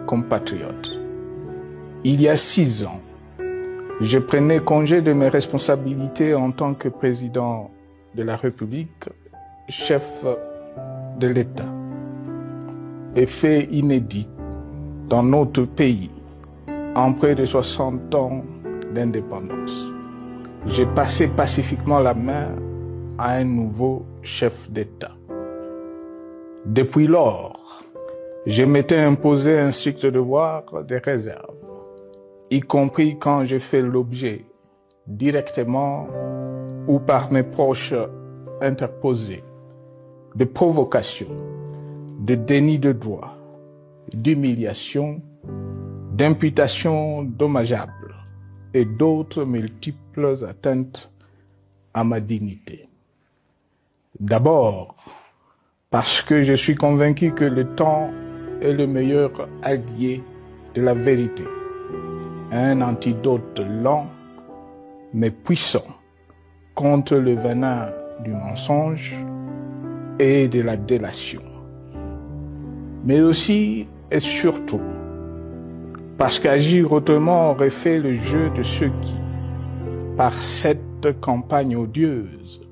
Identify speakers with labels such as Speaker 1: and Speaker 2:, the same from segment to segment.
Speaker 1: compatriotes. Il y a 6 ans, je prenais congé de mes responsabilités en tant que président de la République, chef de l'État. Et fait inédit dans notre pays, en près de 60 ans d'indépendance. J'ai passé pacifiquement la main à un nouveau chef d'État. Depuis lors, je m'étais imposé un strict devoir de réserve, y compris quand je fais l'objet, directement ou par mes proches interposés, de provocations, de déni de droit, d'humiliation, d'imputations dommageables et d'autres multiples atteintes à ma dignité. D'abord, parce que je suis convaincu que le temps est le meilleur allié de la vérité, un antidote lent mais puissant contre le venin du mensonge et de la délation. Mais aussi et surtout parce qu'agir autrement aurait fait le jeu de ceux qui, par cette campagne odieuse,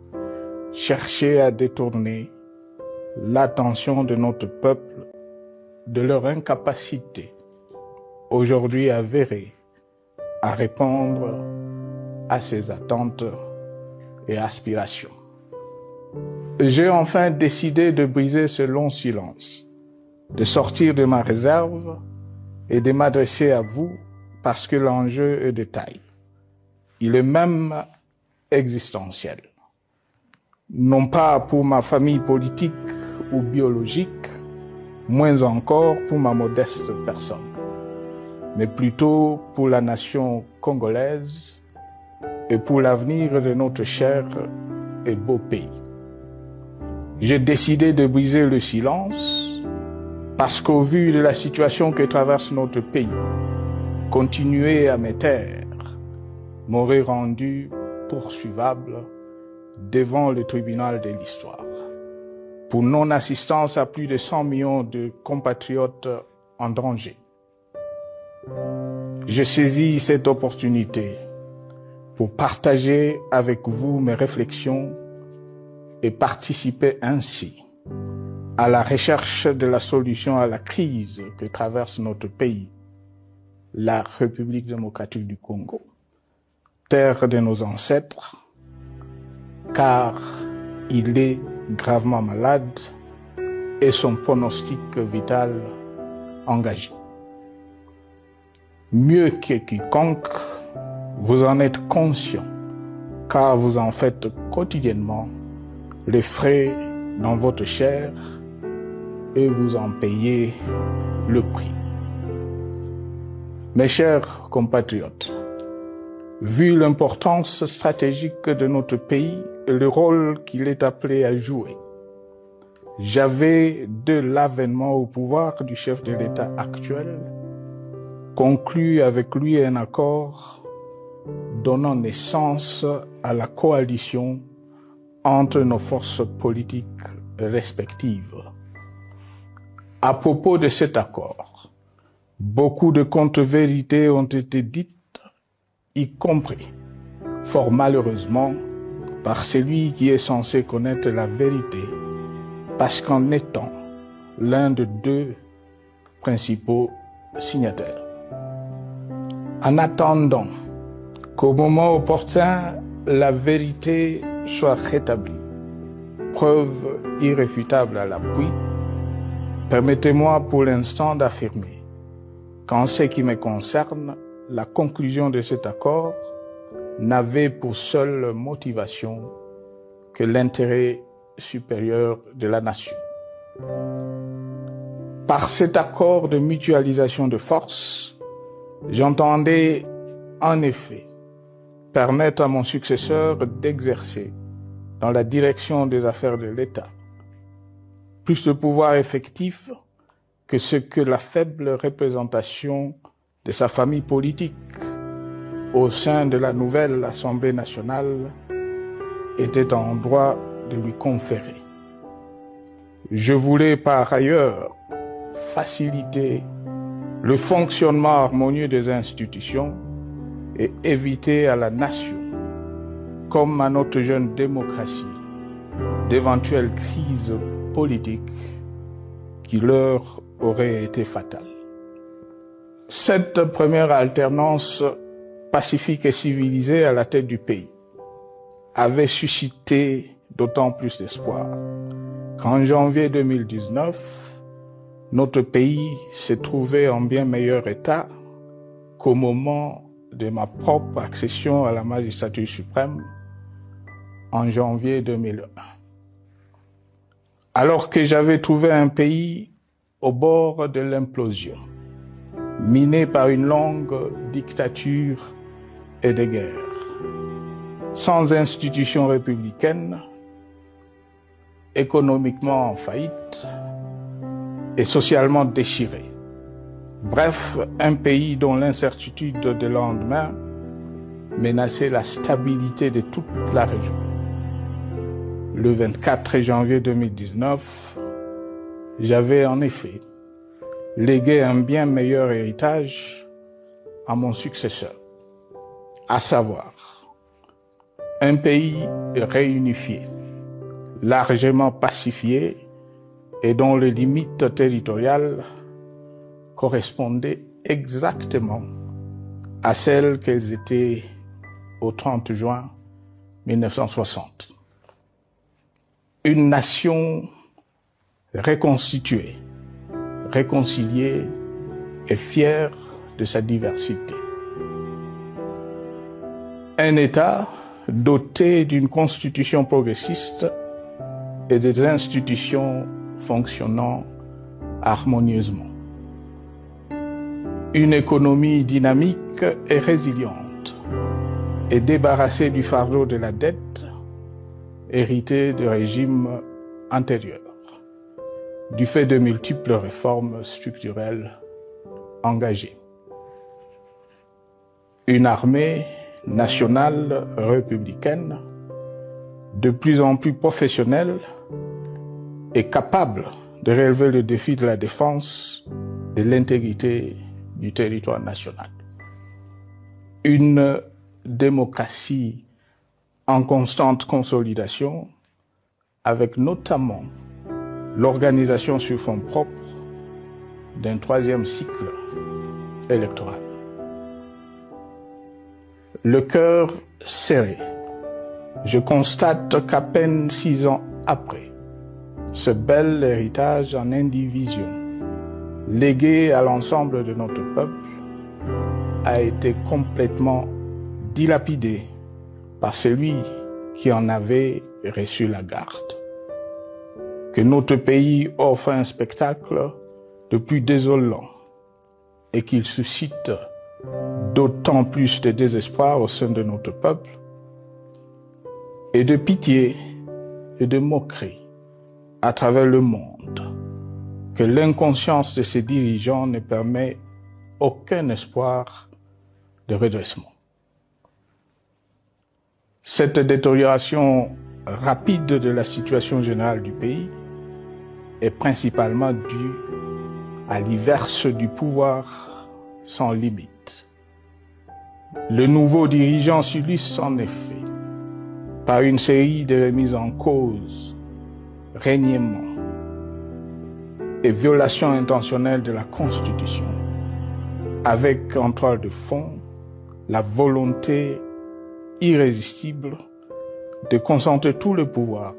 Speaker 1: cherchaient à détourner l'attention de notre peuple de leur incapacité, aujourd'hui avérée, à répondre à ses attentes et aspirations. J'ai enfin décidé de briser ce long silence, de sortir de ma réserve et de m'adresser à vous parce que l'enjeu est de taille. Il est même existentiel. Non pas pour ma famille politique ou biologique, moins encore pour ma modeste personne, mais plutôt pour la nation congolaise et pour l'avenir de notre cher et beau pays. J'ai décidé de briser le silence parce qu'au vu de la situation que traverse notre pays, continuer à me taire m'aurait rendu poursuivable devant le tribunal de l'histoire pour non-assistance à plus de 100 millions de compatriotes en danger. Je saisis cette opportunité pour partager avec vous mes réflexions et participer ainsi à la recherche de la solution à la crise que traverse notre pays, la République démocratique du Congo, terre de nos ancêtres, car il est gravement malade et son pronostic vital engagé. Mieux que quiconque, vous en êtes conscient, car vous en faites quotidiennement les frais dans votre chair et vous en payez le prix. Mes chers compatriotes, vu l'importance stratégique de notre pays et le rôle qu'il est appelé à jouer, j'avais, de l'avènement au pouvoir du chef de l'État actuel, conclu avec lui un accord donnant naissance à la coalition entre nos forces politiques respectives. À propos de cet accord, beaucoup de contre-vérités ont été dites, y compris, fort malheureusement, par celui qui est censé connaître la vérité, parce qu'en étant l'un de 2 principaux signataires. En attendant qu'au moment opportun, la vérité soit rétablie, preuve irréfutable à l'appui, permettez-moi pour l'instant d'affirmer qu'en ce qui me concerne, la conclusion de cet accord n'avait pour seule motivation que l'intérêt supérieur de la nation. Par cet accord de mutualisation de forces, j'entendais en effet permettre à mon successeur d'exercer dans la direction des affaires de l'État plus de pouvoir effectif que ce que la faible représentation de sa famille politique au sein de la nouvelle Assemblée nationale était en droit de lui conférer. Je voulais par ailleurs faciliter le fonctionnement harmonieux des institutions et éviter à la nation, comme à notre jeune démocratie, d'éventuelles crises politiques qui leur auraient été fatales. Cette première alternance pacifique et civilisée à la tête du pays avait suscité d'autant plus d'espoir qu'en janvier 2019, notre pays s'est trouvé en bien meilleur état qu'au moment de ma propre accession à la magistrature suprême en janvier 2001. Alors que j'avais trouvé un pays au bord de l'implosion, miné par une longue dictature et des guerres, sans institutions républicaines, économiquement en faillite et socialement déchiré. Bref, un pays dont l'incertitude de lendemain menaçait la stabilité de toute la région. Le 24 janvier 2019, j'avais en effet légué un bien meilleur héritage à mon successeur, à savoir un pays réunifié, largement pacifié et dont les limites territoriales correspondaient exactement à celles qu'elles étaient au 30 juin 1960. Une nation reconstituée, réconciliée et fière de sa diversité. Un État doté d'une constitution progressiste et des institutions fonctionnant harmonieusement. Une économie dynamique et résiliente et débarrassée du fardeau de la dette héritée de régimes antérieurs, du fait de multiples réformes structurelles engagées. Une armée nationale républicaine de plus en plus professionnelle et capable de relever le défi de la défense de l'intégrité du territoire national. Une démocratie en constante consolidation, avec notamment l'organisation sur fonds propres d'un troisième cycle électoral. Le cœur serré, je constate qu'à peine 6 ans après, ce bel héritage en indivision, légué à l'ensemble de notre peuple, a été complètement dilapidé par celui qui en avait reçu la garde. Que notre pays offre un spectacle de plus désolant et qu'il suscite d'autant plus de désespoir au sein de notre peuple et de pitié et de moquerie à travers le monde, que l'inconscience de ses dirigeants ne permet aucun espoir de redressement. Cette détérioration rapide de la situation générale du pays est principalement due à l'inverse du pouvoir sans limite. Le nouveau dirigeant s'illustre en effet par une série de remises en cause, reniements et violations intentionnelles de la Constitution, avec en toile de fond la volonté irrésistible de concentrer tout le pouvoir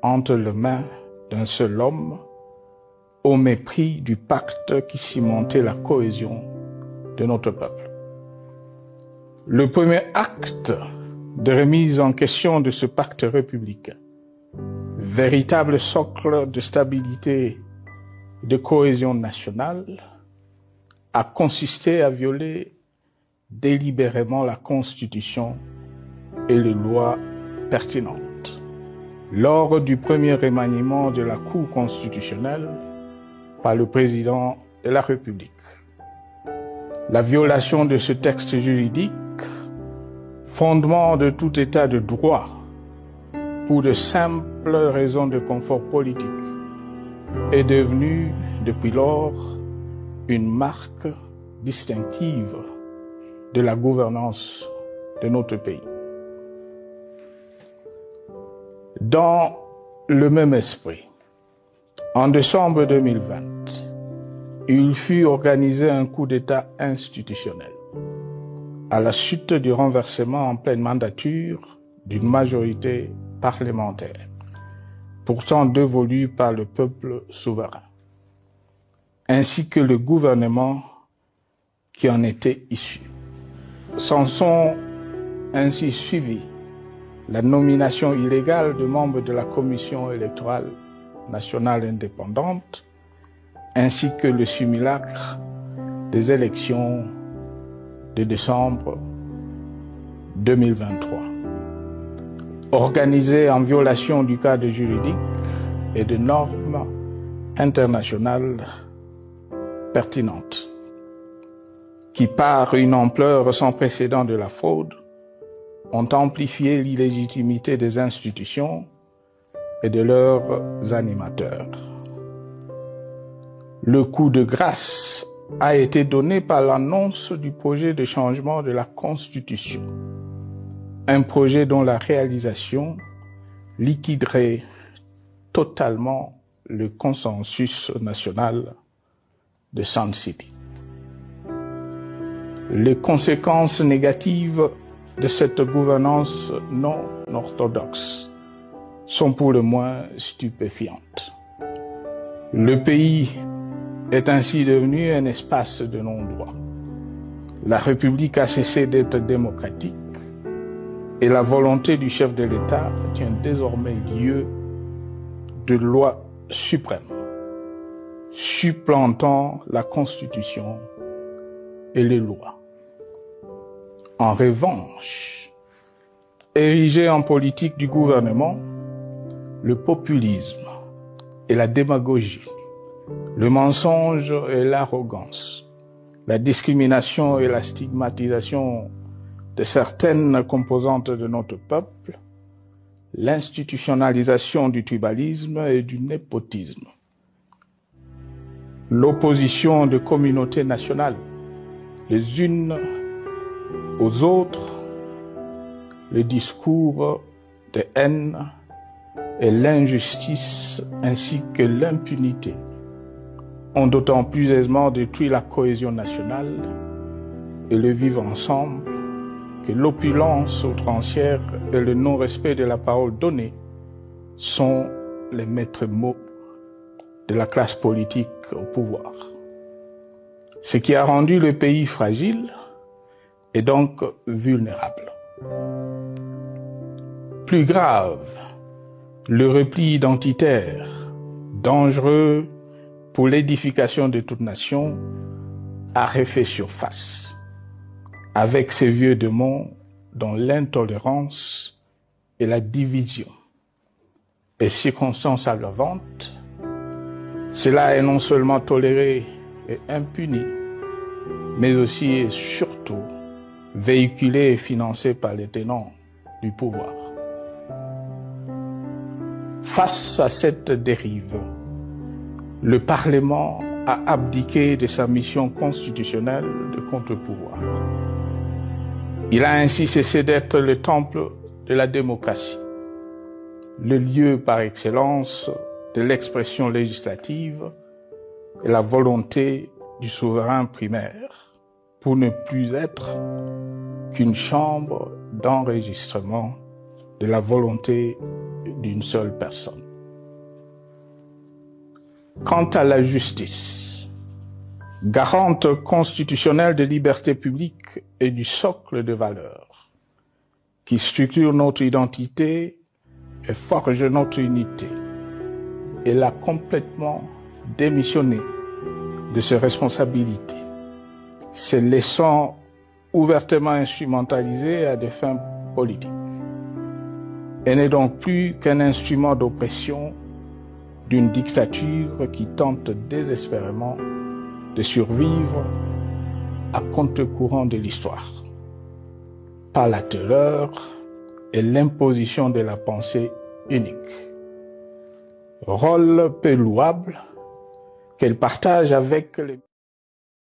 Speaker 1: entre les mains d'un seul homme, au mépris du pacte qui cimentait la cohésion de notre peuple. Le premier acte de remise en question de ce pacte républicain, véritable socle de stabilité et de cohésion nationale, a consisté à violer délibérément la Constitution et les lois pertinentes. Lors du premier remaniement de la Cour constitutionnelle par le président de la République. La violation de ce texte juridique, fondement de tout état de droit, pour de simples raisons de confort politique, est devenue, depuis lors, une marque distinctive de la gouvernance de notre pays. Dans le même esprit, en décembre 2020, il fut organisé un coup d'État institutionnel à la suite du renversement en pleine mandature d'une majorité parlementaire, pourtant dévolue par le peuple souverain, ainsi que le gouvernement qui en était issu. S'en sont ainsi suivis la nomination illégale de membres de la Commission électorale nationale indépendante, ainsi que le simulacre des élections de décembre 2023, organisées en violation du cadre juridique et de normes internationales pertinentes, qui, par une ampleur sans précédent de la fraude, ont amplifié l'illégitimité des institutions et de leurs animateurs. Le coup de grâce a été donné par l'annonce du projet de changement de la Constitution, un projet dont la réalisation liquiderait totalement le consensus national de Sun City. Les conséquences négatives de cette gouvernance non orthodoxe sont pour le moins stupéfiantes. Le pays est ainsi devenu un espace de non-droit. La République a cessé d'être démocratique et la volonté du chef de l'État tient désormais lieu de loi suprême, supplantant la Constitution et les lois. En revanche, érigé en politique du gouvernement, le populisme et la démagogie, le mensonge et l'arrogance, la discrimination et la stigmatisation de certaines composantes de notre peuple, l'institutionnalisation du tribalisme et du népotisme, l'opposition de communautés nationales, les unes aux autres, le discours de haine et l'injustice ainsi que l'impunité ont d'autant plus aisément détruit la cohésion nationale et le vivre ensemble que l'opulence outrancière et le non-respect de la parole donnée sont les maîtres mots de la classe politique au pouvoir. Ce qui a rendu le pays fragile et donc vulnérable. Plus grave, le repli identitaire, dangereux pour l'édification de toute nation, a refait surface, avec ses vieux démons dont l'intolérance et la division est circonstance aggravante. Cela est non seulement toléré et impuni, mais aussi et surtout véhiculé et financé par les tenants du pouvoir. Face à cette dérive, le Parlement a abdiqué de sa mission constitutionnelle de contre-pouvoir. Il a ainsi cessé d'être le temple de la démocratie, le lieu par excellence de l'expression législative et la volonté du souverain primaire, pour ne plus être qu'une chambre d'enregistrement de la volonté d'une seule personne. Quant à la justice, garante constitutionnelle des libertés publiques et du socle de valeurs, qui structure notre identité et forge notre unité, elle a complètement démissionné de ses responsabilités, se laissant ouvertement instrumentalisée à des fins politiques. Elle n'est donc plus qu'un instrument d'oppression d'une dictature qui tente désespérément de survivre à contre-courant de l'histoire, par la terreur et l'imposition de la pensée unique. Rôle peu louable qu'elle partage avec les